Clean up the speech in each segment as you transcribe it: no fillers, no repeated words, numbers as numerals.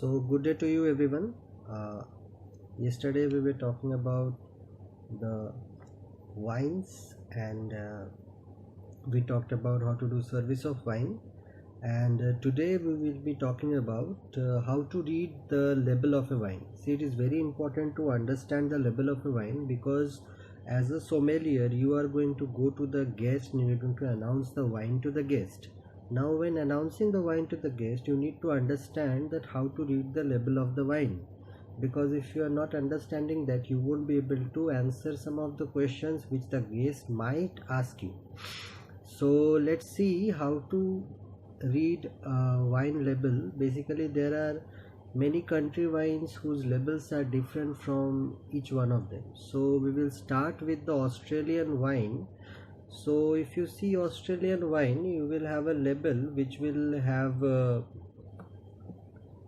So good day to you everyone. Yesterday we were talking about the wines and we talked about how to do service of wine, and today we will be talking about how to read the label of a wine. See, it is very important to understand the label of a wine because as a sommelier you are going to go to the guest and you are going to announce the wine to the guest. Now when announcing the wine to the guest, you need to understand that how to read the label of the wine, because if you are not understanding that, you won't be able to answer some of the questions which the guest might ask you. So let's see how to read a wine label. Basically there are many country wines whose labels are different from each one of them. So we will start with the Australian wine. So if you see Australian wine, you will have a label which will have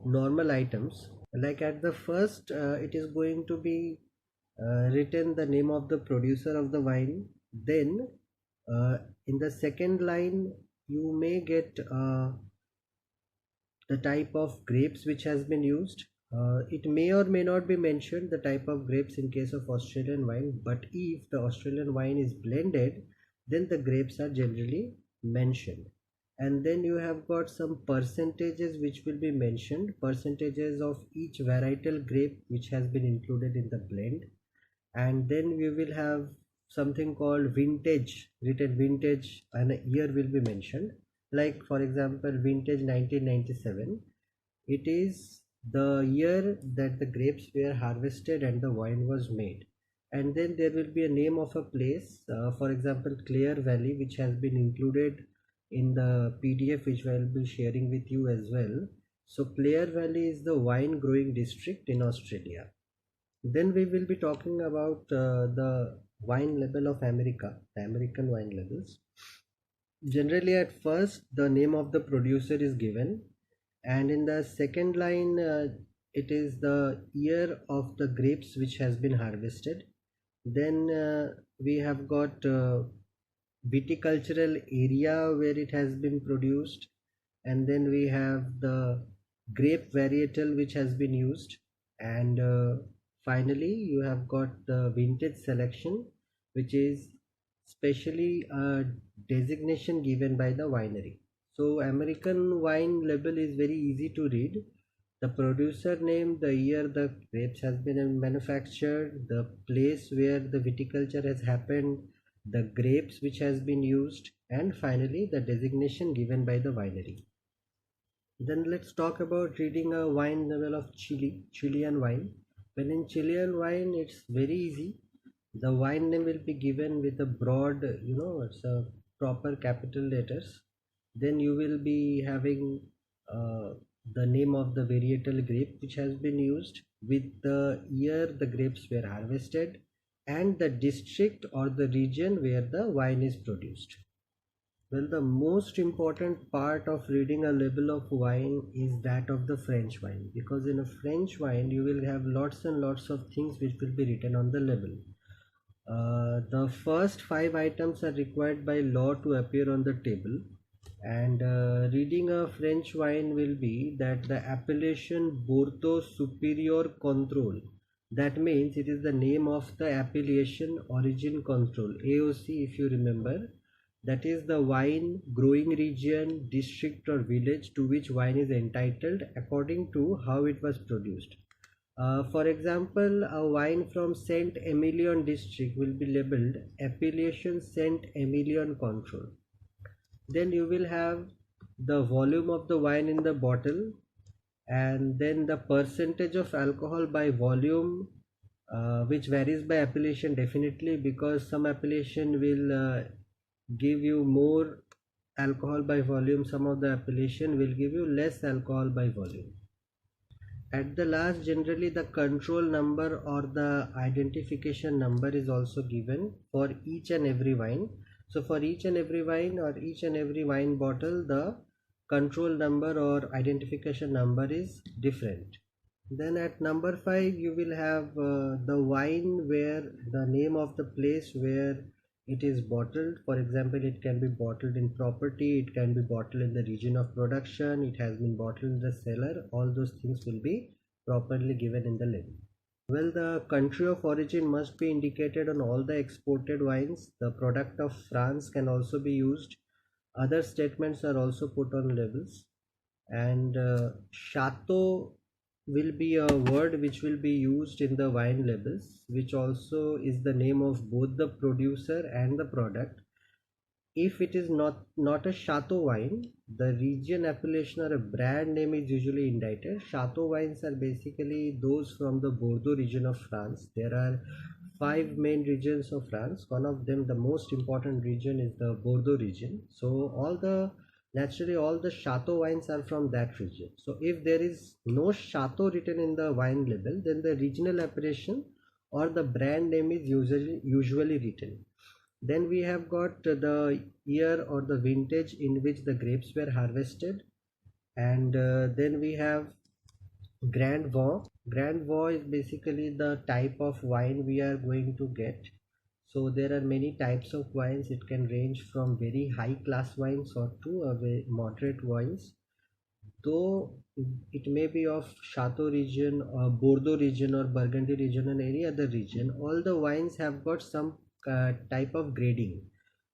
normal items. Like at the first, it is going to be written the name of the producer of the wine. Then in the second line, you may get the type of grapes which has been used. It may or may not be mentioned the type of grapes in case of Australian wine, but if the Australian wine is blended, then the grapes are generally mentioned. And then you have got some percentages which will be mentioned, percentages of each varietal grape which has been included in the blend. And then we will have something called vintage, written vintage, and a year will be mentioned. Like for example, vintage 1997, it is the year that the grapes were harvested and the wine was made. And then there will be a name of a place, for example Clare Valley, which has been included in the PDF which I will be sharing with you as well. So Clare Valley is the wine growing district in Australia. Then we will be talking about the wine label of America, the American wine labels. Generally at first the name of the producer is given, and in the second line it is the year of the grapes which has been harvested. Then we have got viticultural area where it has been produced, and then we have the grape varietal which has been used, and finally you have got the vintage selection, which is specially a designation given by the winery. So American wine label is very easy to read. The producer name, the year the grapes has been manufactured, the place where the viticulture has happened, the grapes which has been used, and finally the designation given by the winery. Then let's talk about reading a wine label of Chilean wine. When in Chilean wine, it's very easy. The wine name will be given with a broad, it's a proper capital letters. Then you will be having the name of the varietal grape which has been used, with the year the grapes were harvested, and the district or the region where the wine is produced. Well, the most important part of reading a label of wine is that of the French wine, because in a French wine you will have lots and lots of things which will be written on the label. The first 5 items are required by law to appear on the table, and reading a French wine will be that the appellation Bordeaux Superior Control. That means it is the name of the appellation origin control, AOC, if you remember. That is the wine growing region, district or village to which wine is entitled according to how it was produced. For example, a wine from Saint Emilion district will be labeled appellation Saint Emilion Control. Then you will have the volume of the wine in the bottle, and then the percentage of alcohol by volume, which varies by appellation definitely, because some appellation will give you more alcohol by volume, some of the appellation will give you less alcohol by volume. At the last, generally the control number or the identification number is also given for each and every wine. So for each and every wine or each and every wine bottle, the control number or identification number is different. Then at number 5 you will have the wine where the name of the place where it is bottled. For example, it can be bottled in property, it can be bottled in the region of production, it has been bottled in the cellar. All those things will be properly given in the label. Well, the country of origin must be indicated on all the exported wines. The product of France can also be used. Other statements are also put on labels. And chateau will be a word which will be used in the wine labels, which also is the name of both the producer and the product. If it is not a chateau wine, the region appellation or a brand name is usually indicated. Chateau wines are basically those from the Bordeaux region of France. There are five main regions of France. One of them, the most important region, is the Bordeaux region. So naturally all the chateau wines are from that region. So if there is no chateau written in the wine label, then the regional appellation or the brand name is usually written. Then we have got the year or the vintage in which the grapes were harvested. And then we have Grand Vaux. Grand Vaux is basically the type of wine we are going to get. So there are many types of wines. It can range from very high class wines or to a very moderate wines. Though it may be of Chateau region or Bordeaux region or Burgundy region or any other region, all the wines have got some type of grading.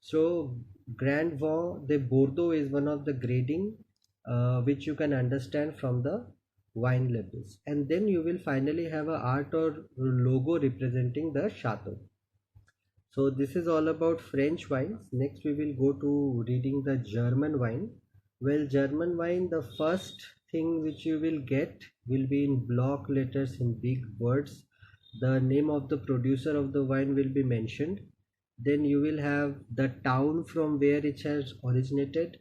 So Grand Vaux de Bordeaux is one of the grading which you can understand from the wine labels. And then you will finally have a art or logo representing the chateau. So this is all about French wines. Next we will go to reading the German wine. Well, German wine, the first thing which you will get will be in block letters in big words. The name of the producer of the wine will be mentioned. Then you will have the town from where it has originated.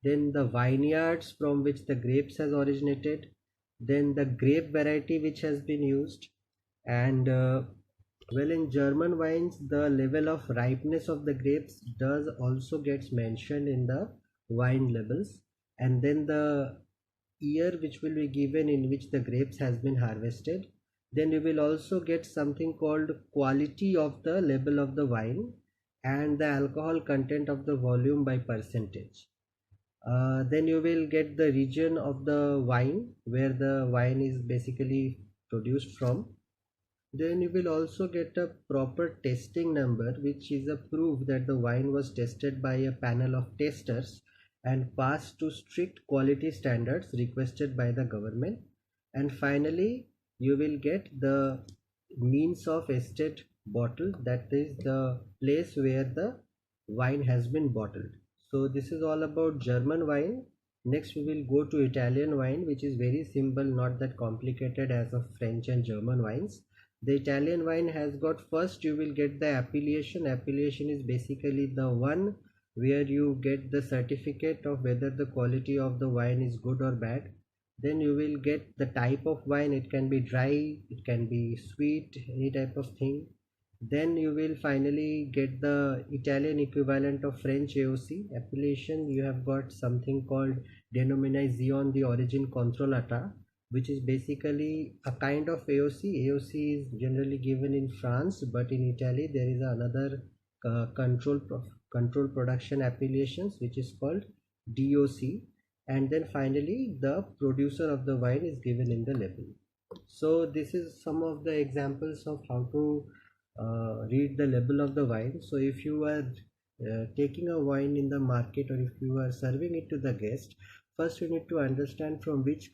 Then the vineyards from which the grapes has originated. Then the grape variety which has been used. And well, in German wines, the level of ripeness of the grapes does also gets mentioned in the wine labels. And then the year which will be given in which the grapes has been harvested. Then you will also get something called quality of the label of the wine and the alcohol content of the volume by percentage. Then you will get the region of the wine where the wine is basically produced from. Then you will also get a proper testing number, which is a proof that the wine was tested by a panel of testers and passed to strict quality standards requested by the government. And finally, you will get the means of estate bottle, that is the place where the wine has been bottled. So this is all about German wine. Next we will go to Italian wine, which is very simple, not that complicated as of French and German wines. The Italian wine has got, first you will get the appellation. Appellation is basically the one where you get the certificate of whether the quality of the wine is good or bad. Then you will get the type of wine. It can be dry, it can be sweet, any type of thing. Then you will finally get the Italian equivalent of French AOC appellation. You have got something called Denominazione di Origine Controllata, which is basically a kind of AOC. AOC is generally given in France, but in Italy there is another control production appellations which is called DOC. And then finally the producer of the wine is given in the label. So this is some of the examples of how to read the label of the wine. So if you are taking a wine in the market or if you are serving it to the guest, first you need to understand from which